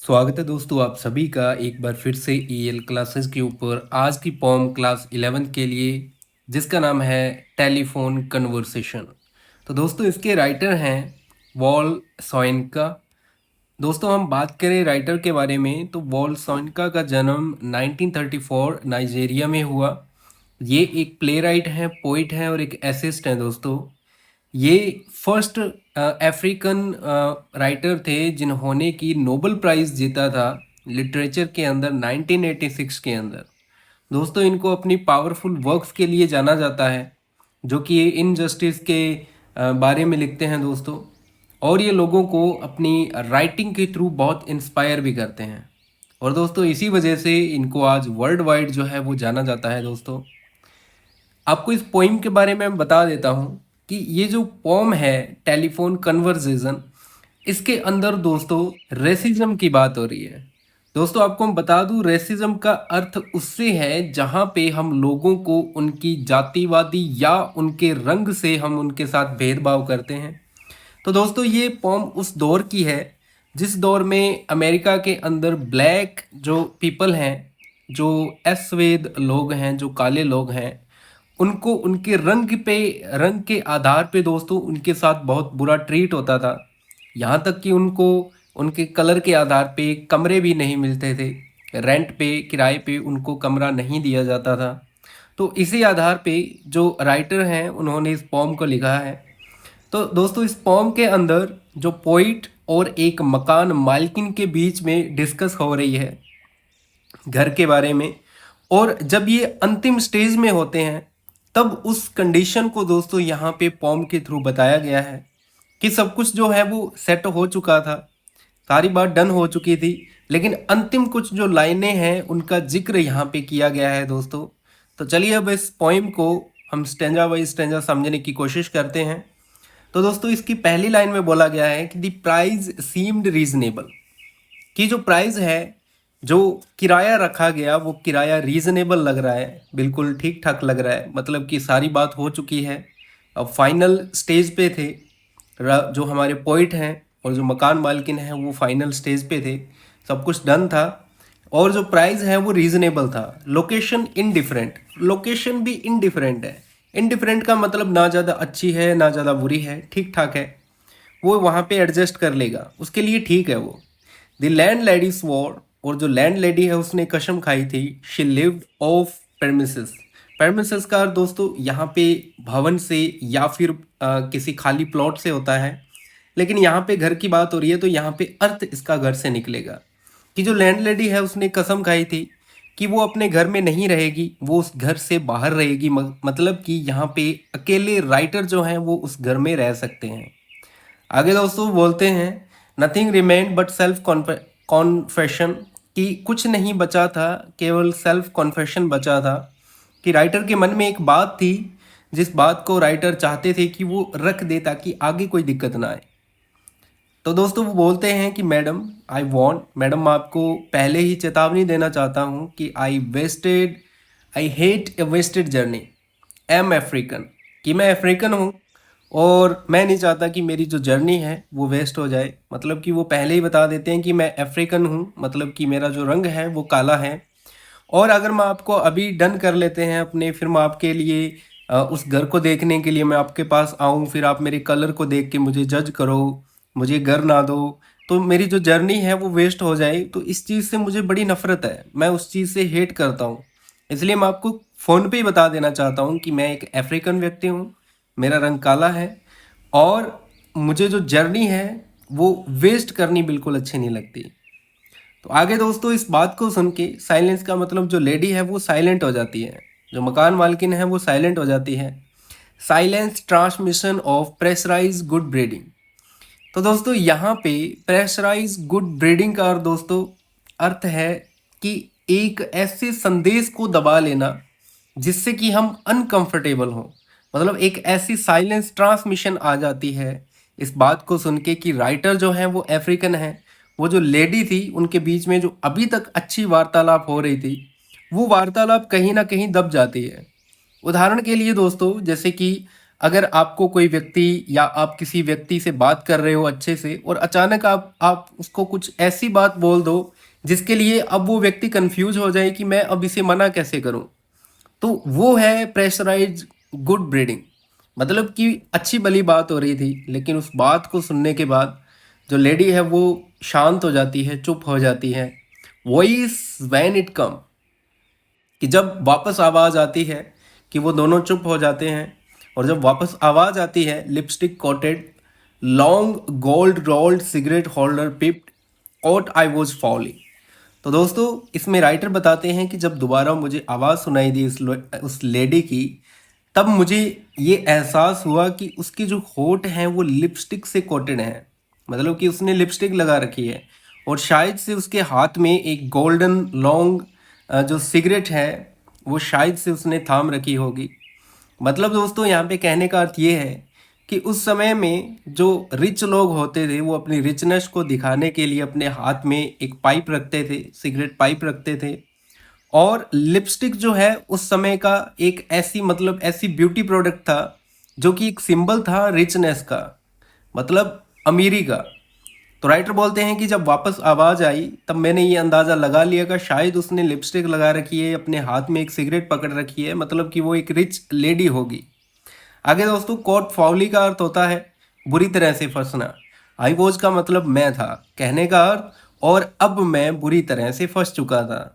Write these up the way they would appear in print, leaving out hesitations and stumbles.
स्वागत है दोस्तों आप सभी का एक बार फिर से ईएल क्लासेस के ऊपर। आज की पॉम क्लास 11 के लिए जिसका नाम है टेलीफोन कन्वर्सेशन। तो दोस्तों इसके राइटर हैं वॉल सोइनका। दोस्तों हम बात करें राइटर के बारे में तो वॉल सोइनका का जन्म 1934 नाइजीरिया में हुआ। ये एक प्ले राइट हैं, पोइट हैं और एक एसिस्ट हैं दोस्तों। ये फर्स्ट अफ्रीकन राइटर थे जिन्होंने की नोबेल प्राइज़ जीता था लिटरेचर के अंदर 1986 के अंदर। दोस्तों इनको अपनी पावरफुल वर्क्स के लिए जाना जाता है जो कि इनजस्टिस के बारे में लिखते हैं दोस्तों। और ये लोगों को अपनी राइटिंग के थ्रू बहुत इंस्पायर भी करते हैं। और दोस्तों इसी वजह से इनको आज वर्ल्ड वाइड जो है वो जाना जाता है दोस्तों। आपको इस पोइम के बारे में मैं बता देता हूँ कि ये जो पोम है टेलीफोन कन्वर्सेशन, इसके अंदर दोस्तों रेसिज्म की बात हो रही है। दोस्तों आपको मैं बता दूं रेसिज्म का अर्थ उससे है जहाँ पे हम लोगों को उनकी जातिवादी या उनके रंग से हम उनके साथ भेदभाव करते हैं। तो दोस्तों ये पोम उस दौर की है जिस दौर में अमेरिका के अंदर ब्लैक जो पीपल हैं, जो अस्वेद लोग हैं, जो काले लोग हैं, उनको उनके रंग के आधार पे दोस्तों उनके साथ बहुत बुरा ट्रीट होता था। यहाँ तक कि उनको उनके कलर के आधार पे कमरे भी नहीं मिलते थे। रेंट पे, किराए पे उनको कमरा नहीं दिया जाता था। तो इसी आधार पे जो राइटर हैं उन्होंने इस पोम को लिखा है। तो दोस्तों इस पोम के अंदर जो पोइट और एक मकान मालकिन के बीच में डिस्कस हो रही है घर के बारे में। और जब ये अंतिम स्टेज में होते हैं तब उस कंडीशन को दोस्तों यहाँ पे पोम के थ्रू बताया गया है कि सब कुछ जो है वो सेट हो चुका था, सारी बात डन हो चुकी थी, लेकिन अंतिम कुछ जो लाइनें हैं उनका जिक्र यहाँ पे किया गया है दोस्तों। तो चलिए अब इस पोइम को हम स्टेंजा बाई स्टेंजा समझने की कोशिश करते हैं। तो दोस्तों इसकी पहली लाइन में बोला गया है कि द प्राइस सीम्ड रीजनेबल, कि जो प्राइस है, जो किराया रखा गया वो किराया रीजनेबल लग रहा है, बिल्कुल ठीक ठाक लग रहा है। मतलब कि सारी बात हो चुकी है, अब फाइनल स्टेज पे थे। जो हमारे पोइट हैं और जो मकान मालकिन हैं वो फाइनल स्टेज पे थे, सब कुछ डन था और जो प्राइस है वो रीजनेबल था। लोकेशन इनडिफरेंट, लोकेशन भी इनडिफरेंट है। इनडिफरेंट का मतलब ना ज़्यादा अच्छी है ना ज़्यादा बुरी है, ठीक ठाक है, वो वहाँ पे एडजस्ट कर लेगा, उसके लिए ठीक है वो। द लैंड लेडी स्वॉर, और जो लैंड लेडी है उसने कसम खाई थी। She lived of premises, premises का दोस्तों यहाँ पे भवन से या फिर किसी खाली प्लॉट से होता है, लेकिन यहाँ पे घर की बात हो रही है तो यहाँ पे अर्थ इसका घर से निकलेगा कि जो लैंड लेडी है उसने कसम खाई थी कि वो अपने घर में नहीं रहेगी, वो उस घर से बाहर रहेगी। मतलब कि यहाँ पे अकेले राइटर जो हैं वो उस घर में रह सकते हैं। आगे दोस्तों बोलते हैं nothing remain but self confession, कि कुछ नहीं बचा था, केवल सेल्फ कॉन्फेशन बचा था। कि राइटर के मन में एक बात थी जिस बात को राइटर चाहते थे कि वो रख दे ताकि आगे कोई दिक्कत ना आए। तो दोस्तों वो बोलते हैं कि मैडम आई वॉन्ट, मैडम मैं आपको पहले ही चेतावनी देना चाहता हूँ कि I hate a wasted journey, am African, कि मैं अफ्रीकन हूँ और मैं नहीं चाहता कि मेरी जो जर्नी है वो वेस्ट हो जाए। मतलब कि वो पहले ही बता देते हैं कि मैं अफ्रीकन हूँ, मतलब कि मेरा जो रंग है वो काला है। और अगर मैं आपको अभी डन कर लेते हैं अपने, फिर मैं आपके लिए उस घर को देखने के लिए मैं आपके पास आऊँ, फिर आप मेरे कलर को देख के मुझे जज करो, मुझे घर ना दो, तो मेरी जो जर्नी है वो वेस्ट हो जाए। तो इस चीज़ से मुझे बड़ी नफरत है, मैं उस चीज़ से हेट करता हूँ। इसलिए मैं आपको फ़ोन पे ही बता देना चाहता हूँ कि मैं एक अफ्रीकन व्यक्ति हूँ, मेरा रंग काला है और मुझे जो जर्नी है वो वेस्ट करनी बिल्कुल अच्छी नहीं लगती। तो आगे दोस्तों इस बात को सुन के साइलेंस का मतलब जो लेडी है वो साइलेंट हो जाती है, जो मकान मालकिन है वो साइलेंट हो जाती है। Silence transmission of pressurise good breeding. तो दोस्तों यहाँ पे प्रेशराइज गुड ब्रीडिंग का दोस्तों अर्थ है कि एक ऐसे संदेश को दबा लेना जिससे कि हम अनकंफर्टेबल हों। मतलब एक ऐसी साइलेंस ट्रांसमिशन आ जाती है इस बात को सुन के कि राइटर जो है वो अफ्रीकन है, वो जो लेडी थी उनके बीच में जो अभी तक अच्छी वार्तालाप हो रही थी वो वार्तालाप कहीं ना कहीं दब जाती है। उदाहरण के लिए दोस्तों जैसे कि अगर आपको कोई व्यक्ति या आप किसी व्यक्ति से बात कर रहे हो अच्छे से और अचानक आप उसको कुछ ऐसी बात बोल दो जिसके लिए अब वो व्यक्ति कंफ्यूज हो जाए कि मैं अब इसे मना कैसे करूं, तो वो है प्रेशराइज गुड ब्रीडिंग। मतलब कि अच्छी भली बात हो रही थी लेकिन उस बात को सुनने के बाद जो लेडी है वो शांत हो जाती है, चुप हो जाती है। वॉइस व्हेन इट कम, कि जब वापस आवाज़ आती है कि वो दोनों चुप हो जाते हैं। और जब वापस आवाज़ आती है, lipstick coated long gold rolled cigarette holder pipped caught I was falling. तो दोस्तों इसमें राइटर बताते हैं कि जब दोबारा मुझे आवाज़ सुनाई दी उस लेडी की, तब मुझे ये एहसास हुआ कि उसके जो होठ हैं वो लिपस्टिक से कोटेड हैं। मतलब कि उसने लिपस्टिक लगा रखी है और शायद से उसके हाथ में एक गोल्डन लॉन्ग जो सिगरेट है वो शायद से उसने थाम रखी होगी। मतलब दोस्तों यहाँ पे कहने का अर्थ ये है कि उस समय में जो रिच लोग होते थे वो अपनी रिचनेस को दिखाने के लिए अपने हाथ में एक पाइप रखते थे, सिगरेट पाइप रखते थे। और लिपस्टिक जो है उस समय का एक ऐसी मतलब ऐसी ब्यूटी प्रोडक्ट था जो कि एक सिंबल था रिचनेस का, मतलब अमीरी का। तो राइटर बोलते हैं कि जब वापस आवाज़ आई तब मैंने ये अंदाज़ा लगा लिया कि शायद उसने लिपस्टिक लगा रखी है, अपने हाथ में एक सिगरेट पकड़ रखी है, मतलब कि वो एक रिच लेडी होगी। आगे दोस्तों कोट फाउली का अर्थ होता है बुरी तरह से फंसना। आई वॉज का मतलब मैं था, कहने का अर्थ और अब मैं बुरी तरह से फंस चुका था।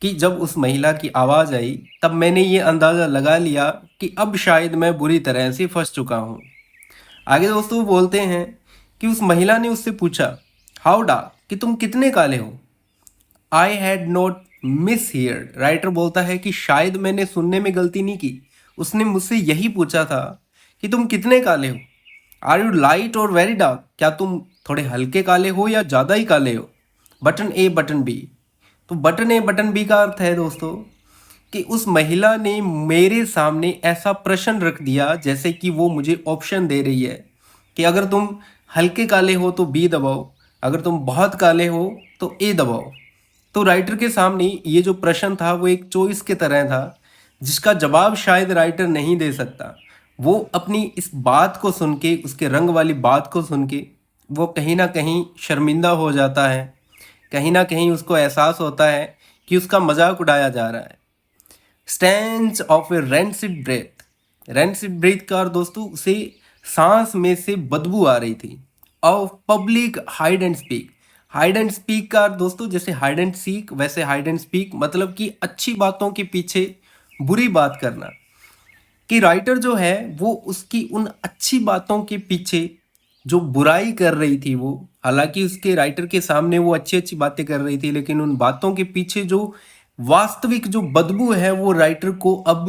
कि जब उस महिला की आवाज़ आई तब मैंने ये अंदाज़ा लगा लिया कि अब शायद मैं बुरी तरह से फंस चुका हूँ। आगे दोस्तों बोलते हैं कि उस महिला ने उससे पूछा हाउ डार्क, कि तुम कितने काले हो। I had not miss heard, writer बोलता है कि शायद मैंने सुनने में गलती नहीं की। उसने मुझसे यही पूछा था कि तुम कितने काले हो। आर यू लाइट और वेरी डार्क, क्या तुम थोड़े हल्के काले हो या ज़्यादा ही काले हो। बटन ए बटन बी। तो बटन ए बटन बी का अर्थ है दोस्तों कि उस महिला ने मेरे सामने ऐसा प्रश्न रख दिया जैसे कि वो मुझे ऑप्शन दे रही है कि अगर तुम हल्के काले हो तो बी दबाओ, अगर तुम बहुत काले हो तो ए दबाओ। तो राइटर के सामने ये जो प्रश्न था वो एक चॉइस के तरह था जिसका जवाब शायद राइटर नहीं दे सकता। वो अपनी इस बात को सुन के, उसके रंग वाली बात को सुन के वो कहीं ना कहीं शर्मिंदा हो जाता है। कहीं ना कहीं उसको एहसास होता है कि उसका मजाक उड़ाया जा रहा है। Stand off a rancid breath, rancid breath का और दोस्तों उसे सांस में से बदबू आ रही थी। Of public hide and speak, hide and speak का दोस्तों जैसे हाइड एंड सीक वैसे हाइड एंड स्पीक, मतलब कि अच्छी बातों के पीछे बुरी बात करना। कि राइटर जो है वो उसकी उन अच्छी बातों के पीछे जो बुराई कर रही थी, वो हालांकि उसके राइटर के सामने वो अच्छी अच्छी बातें कर रही थी लेकिन उन बातों के पीछे जो वास्तविक जो बदबू है वो राइटर को अब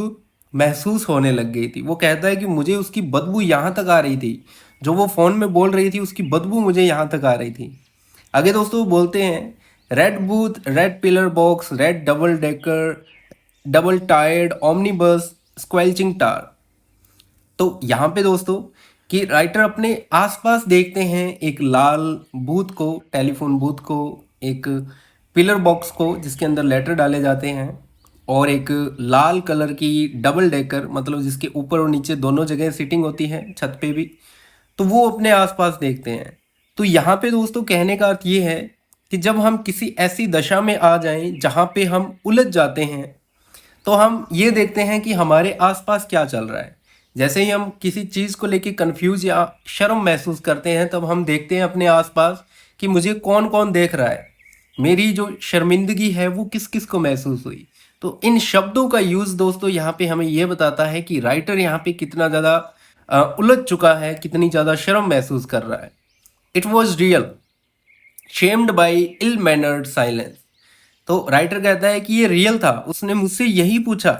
महसूस होने लग गई थी। वो कहता है कि मुझे उसकी बदबू यहाँ तक आ रही थी, जो वो फ़ोन में बोल रही थी उसकी बदबू मुझे यहाँ तक आ रही थी। आगे दोस्तों बोलते हैं red booth, red pillar box, red double decker, double tiered omnibus, squelching tar. तो यहाँ पे दोस्तों कि राइटर अपने आसपास देखते हैं एक लाल बूथ को, टेलीफोन बूथ को, एक पिलर बॉक्स को जिसके अंदर लेटर डाले जाते हैं, और एक लाल कलर की डबल डेकर, मतलब जिसके ऊपर और नीचे दोनों जगह सीटिंग होती है, छत पे भी। तो वो अपने आसपास देखते हैं। तो यहाँ पे दोस्तों कहने का अर्थ ये है कि जब हम किसी ऐसी दशा में आ जाएं जहाँ पे हम उलझ जाते हैं तो हम ये देखते हैं कि हमारे आसपास क्या चल रहा है। जैसे ही हम किसी चीज़ को लेके कंफ्यूज या शर्म महसूस करते हैं तब हम देखते हैं अपने आसपास कि मुझे कौन कौन देख रहा है, मेरी जो शर्मिंदगी है वो किस किस को महसूस हुई। तो इन शब्दों का यूज़ दोस्तों यहाँ पे हमें ये बताता है कि राइटर यहाँ पे कितना ज़्यादा उलझ चुका है, कितनी ज़्यादा शर्म महसूस कर रहा है। It was real shamed by ill mannered silence. तो राइटर कहता है कि ये रियल था, उसने मुझसे यही पूछा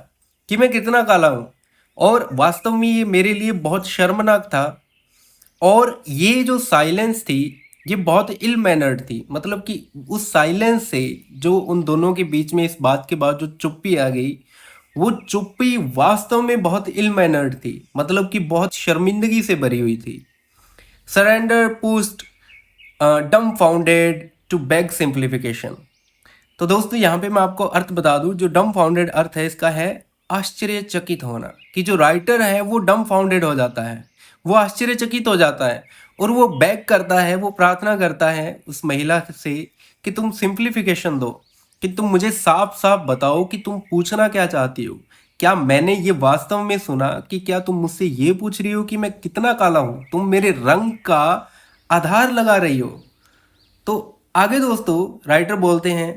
कि मैं कितना काला हूँ, और वास्तव में ये मेरे लिए बहुत शर्मनाक था। और ये जो साइलेंस थी ये बहुत इल मैनर्ड थी, मतलब कि उस साइलेंस से जो उन दोनों के बीच में इस बात के बाद जो चुप्पी आ गई, वो चुप्पी वास्तव में बहुत इल मैनर्ड थी, मतलब कि बहुत शर्मिंदगी से भरी हुई थी। सरेंडर पोस्ट डम फाउंडेड टू बेग सिंप्लीफिकेशन। तो दोस्तों यहाँ पे मैं आपको अर्थ बता दूं, जो डम फाउंडेड अर्थ है इसका है आश्चर्यचकित होना, कि जो राइटर है वो डम फाउंडेड हो जाता है, वो आश्चर्यचकित हो जाता है और वो बैक करता है, वो प्रार्थना करता है उस महिला से कि तुम सिंप्लीफिकेशन दो, कि तुम मुझे साफ साफ बताओ कि तुम पूछना क्या चाहती हो। क्या मैंने ये वास्तव में सुना कि क्या तुम मुझसे ये पूछ रही हो कि मैं कितना काला हूं? तुम मेरे रंग का आधार लगा रही हो। तो आगे दोस्तों राइटर बोलते हैं,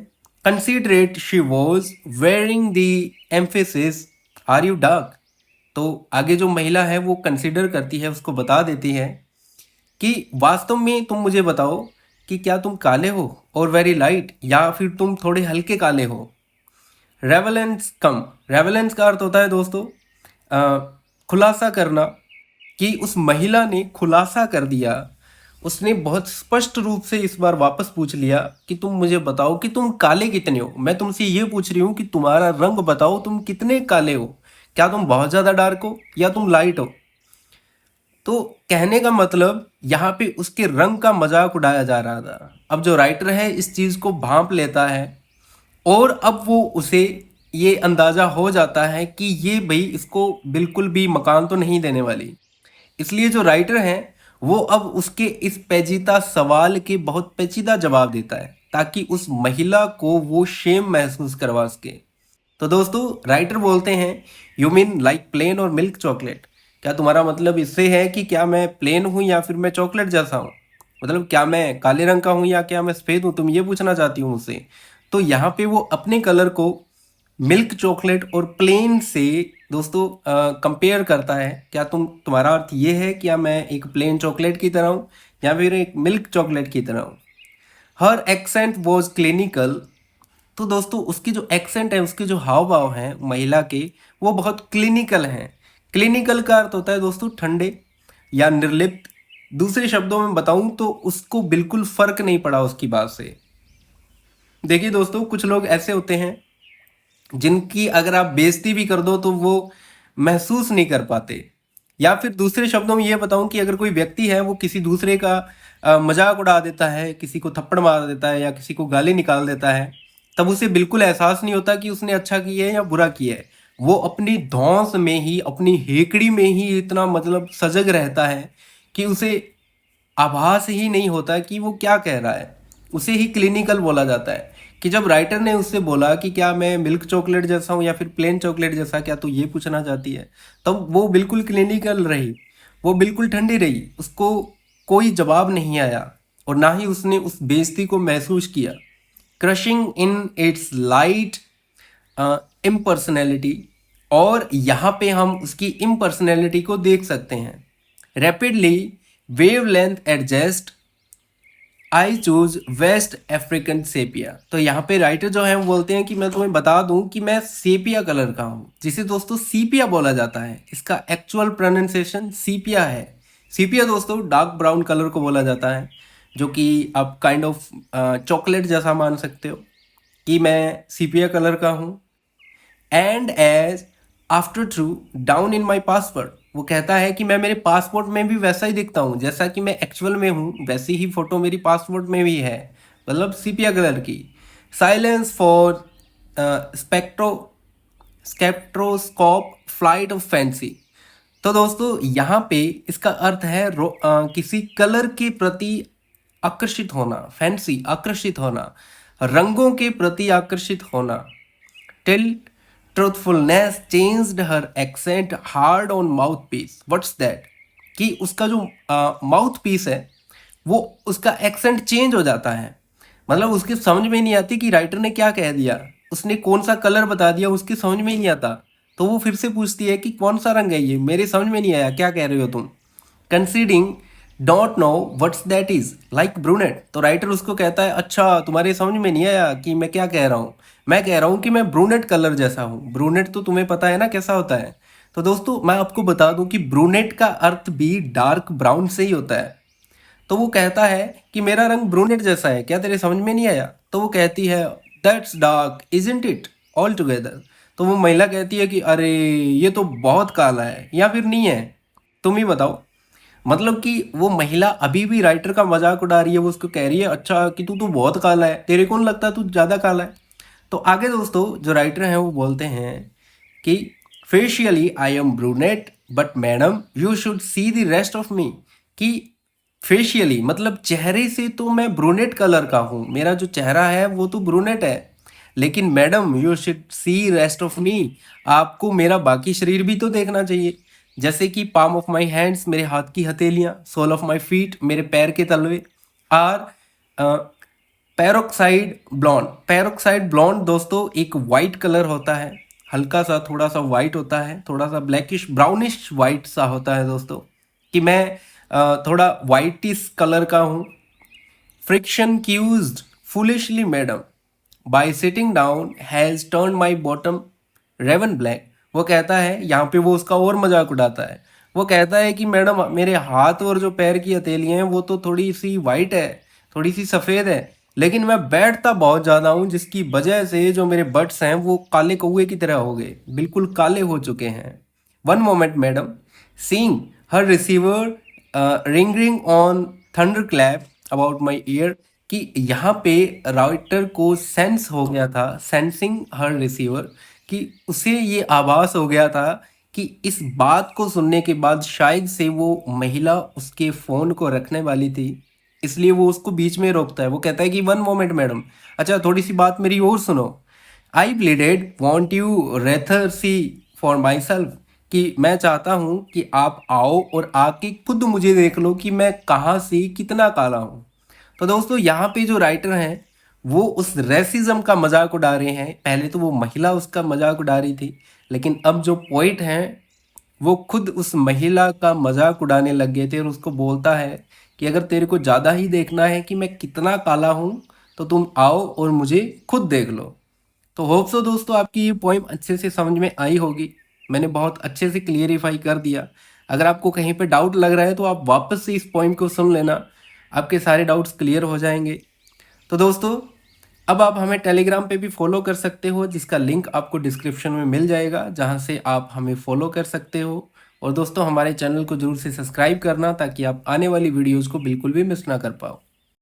considerate she was wearing the emphasis are you dark. तो आगे जो महिला है वो कंसीडर करती है, उसको बता देती है कि वास्तव में तुम मुझे बताओ कि क्या तुम काले हो और वेरी लाइट, या फिर तुम थोड़े हल्के काले हो। रेवलेंस कम, रेवलेंस का अर्थ होता है दोस्तों खुलासा करना, कि उस महिला ने खुलासा कर दिया। उसने बहुत स्पष्ट रूप से इस बार वापस पूछ लिया कि तुम मुझे बताओ कि तुम काले कितने हो। मैं तुमसे ये पूछ रही हूँ कि तुम्हारा रंग बताओ, तुम कितने काले हो, क्या तुम बहुत ज़्यादा डार्क हो या तुम लाइट हो। तो कहने का मतलब यहाँ पे उसके रंग का मजाक उड़ाया जा रहा था। अब जो राइटर है इस चीज़ को भांप लेता है और अब वो उसे ये अंदाज़ा हो जाता है कि ये भाई इसको बिल्कुल भी मकान तो नहीं देने वाली। इसलिए जो राइटर है वो अब उसके इस पेचीदा सवाल के बहुत पेचीदा जवाब देता है ताकि उस महिला को वो शेम महसूस करवा सके। तो दोस्तों राइटर बोलते हैं, यू मीन लाइक प्लेन और मिल्क चॉकलेट। क्या तुम्हारा मतलब इससे है कि क्या मैं प्लेन हूँ या फिर मैं चॉकलेट जैसा हूँ? मतलब क्या मैं काले रंग का हूँ या क्या मैं सफ़ेद हूँ? तुम ये पूछना चाहती हूँ मुझसे। तो यहाँ पे वो अपने कलर को मिल्क चॉकलेट और प्लेन से दोस्तों कंपेयर करता है। क्या तुम्हारा अर्थ ये है कि क्या मैं एक प्लेन चॉकलेट की तरह हूँ या फिर एक मिल्क चॉकलेट की तरह हूँ? हर एक्सेंट वॉज क्लिनिकल। तो दोस्तों उसकी जो एक्सेंट है, उसके जो हाव भाव हैं महिला के, वो बहुत क्लिनिकल हैं। क्लिनिकल का अर्थ होता है दोस्तों ठंडे या निर्लिप्त। दूसरे शब्दों में बताऊं तो उसको बिल्कुल फर्क नहीं पड़ा उसकी बात से। देखिए दोस्तों कुछ लोग ऐसे होते हैं जिनकी अगर आप बेइज्जती भी कर दो तो वो महसूस नहीं कर पाते। या फिर दूसरे शब्दों में ये बताऊं कि अगर कोई व्यक्ति है वो किसी दूसरे का मजाक उड़ा देता है, किसी को थप्पड़ मार देता है या किसी को गाली निकाल देता है, तब उसे बिल्कुल एहसास नहीं होता कि उसने अच्छा किया है या बुरा किया है। वो अपनी धौंस में ही, अपनी हेकड़ी में ही इतना मतलब सजग रहता है कि उसे आभास ही नहीं होता कि वो क्या कह रहा है। उसे ही क्लिनिकल बोला जाता है। कि जब राइटर ने उससे बोला कि क्या मैं मिल्क चॉकलेट जैसा हूँ या फिर प्लेन चॉकलेट जैसा, क्या तू ये पूछना चाहती है, तब वो बिल्कुल क्लिनिकल रही, वो बिल्कुल ठंडी रही, उसको कोई जवाब नहीं आया और ना ही उसने उस बेइज्जती को महसूस किया। Crushing in its light impersonality. और यहाँ पे हम उसकी इम्पर्सनैलिटी को देख सकते हैं। Rapidly wave length adjust, I choose West African sepia. तो यहाँ पे राइटर जो है वो बोलते हैं कि मैं तुम्हें बता दूं कि मैं सेपिया कलर का हूँ, जिसे दोस्तों सीपिया बोला जाता है। इसका एक्चुअल प्रोनाउंसिएशन सीपिया है। सीपिया दोस्तों डार्क ब्राउन कलर को बोला जाता है, जो कि आप काइंड ऑफ चॉकलेट जैसा मान सकते हो कि मैं सीपिया कलर का हूँ। And as after through down in my password, वो कहता है कि मैं मेरे पासपोर्ट में भी वैसा ही दिखता हूँ, जैसा कि मैं एक्चुअल में हूँ वैसी ही फोटो मेरी पासपोर्ट में भी है, मतलब सीपिया कलर की। Silence for spectro spectroscope flight of fancy. तो दोस्तों यहाँ पे इसका अर्थ है किसी कलर के प्रति आकर्षित होना, फैंसी आकर्षित होना, रंगों के प्रति आकर्षित होना। Till truthfulness changed her accent hard on mouth piece. What's that? कि उसका जो माउथ पीस है वो उसका एक्सेंट चेंज हो जाता है। मतलब उसकी समझ में नहीं आती कि राइटर ने क्या कह दिया, उसने कौन सा कलर बता दिया, उसकी समझ में ही नहीं आता। तो वो फिर से पूछती है कि कौन सा रंग है ये, मेरे समझ में नहीं आया, क्या कह रहे हो तुम। Conceding don't know what's that is like brunette. तो राइटर उसको कहता है, अच्छा तुम्हारे समझ में नहीं आया कि मैं क्या कह रहा हूँ, मैं कह रहा हूँ कि मैं ब्रूनेट कलर जैसा हूँ। ब्रूनेट तो तुम्हें पता है ना कैसा होता है। तो दोस्तों मैं आपको बता दूं कि ब्रूनेट का अर्थ भी डार्क ब्राउन से ही होता है। तो वो कहता है कि मेरा रंग ब्रूनेट जैसा है, क्या तेरे समझ में नहीं आया? तो वो कहती है, that's dark isn't it all together. तो वो महिला कहती है कि अरे ये तो बहुत काला है, या फिर नहीं है, तुम ही बताओ। मतलब कि वो महिला अभी भी राइटर का मजाक उड़ा रही है। वो उसको कह रही है, अच्छा कि तू तो बहुत काला है, तेरे कौन लगता है तू ज़्यादा काला है। तो आगे दोस्तों जो राइटर हैं वो बोलते हैं कि facially I am brunette but madam you should see the rest of me. कि फेशियली मतलब चेहरे से तो मैं ब्रूनेट कलर का हूँ, मेरा जो चेहरा है वो तो ब्रूनेट है, लेकिन madam you should C rest of मी, आपको मेरा बाकी शरीर भी तो देखना चाहिए। जैसे कि पाम ऑफ माई हैंड्स, मेरे हाथ की हथेलियाँ, सोल ऑफ माई फीट, मेरे पैर के तलवे, are peroxide blonde. Peroxide blonde दोस्तों एक वाइट कलर होता है, हल्का सा थोड़ा सा वाइट होता है, थोड़ा सा ब्लैकिश ब्राउनिश वाइट सा होता है दोस्तों, कि मैं थोड़ा वाइटिश कलर का हूँ। Friction caused foolishly madam by sitting down has turn my bottom raven black. वो कहता है, यहाँ पे वो उसका और मजाक उड़ाता है। वो कहता है कि मैडम मेरे हाथ और जो पैर की हथेलियाँ हैं वो तो थोड़ी सी वाइट है, थोड़ी सी सफ़ेद है, लेकिन मैं बैठता बहुत ज़्यादा हूँ, जिसकी वजह से जो मेरे बट्स हैं वो काले कौए की तरह हो गए, बिल्कुल काले हो चुके हैं। One moment madam, seeing her receiver ring on thunder clap about my year. कि यहाँ पे राइटर को सेंस हो गया था, सेंसिंग हर रिसीवर, कि उसे ये आभास हो गया था कि इस बात को सुनने के बाद शायद से वो महिला उसके फ़ोन को रखने वाली थी, इसलिए वो उसको बीच में रोकता है। वो कहता है कि वन मोमेंट मैडम, अच्छा थोड़ी सी बात मेरी और सुनो। I pleaded won't you rather see for myself. कि मैं चाहता हूँ कि आप आओ और आके खुद मुझे देख लो कि मैं कहाँ से कितना काला हूँ। तो दोस्तों यहाँ पे जो राइटर हैं वो उस रेसिज्म का मजाक उड़ा रहे हैं। पहले तो वो महिला उसका मजाक उड़ा रही थी, लेकिन अब जो पोइट हैं वो खुद उस महिला का मजाक उड़ाने लग गए थे और उसको बोलता है कि अगर तेरे को ज़्यादा ही देखना है कि मैं कितना काला हूँ तो तुम आओ और मुझे खुद देख लो। तो होप सो दोस्तों आपकी ये पोइम अच्छे से समझ में आई होगी, मैंने बहुत अच्छे से क्लियरिफाई कर दिया। अगर आपको कहीं पे डाउट लग रहा है तो आप वापस से इस पोइम को सुन लेना, आपके सारे डाउट्स क्लियर हो जाएंगे। तो दोस्तों अब आप हमें टेलीग्राम पे भी फॉलो कर सकते हो, जिसका लिंक आपको डिस्क्रिप्शन में मिल जाएगा, जहां से आप हमें फॉलो कर सकते हो। और दोस्तों हमारे चैनल को जरूर से सब्सक्राइब करना ताकि आप आने वाली वीडियोज़ को बिल्कुल भी मिस ना कर पाओ।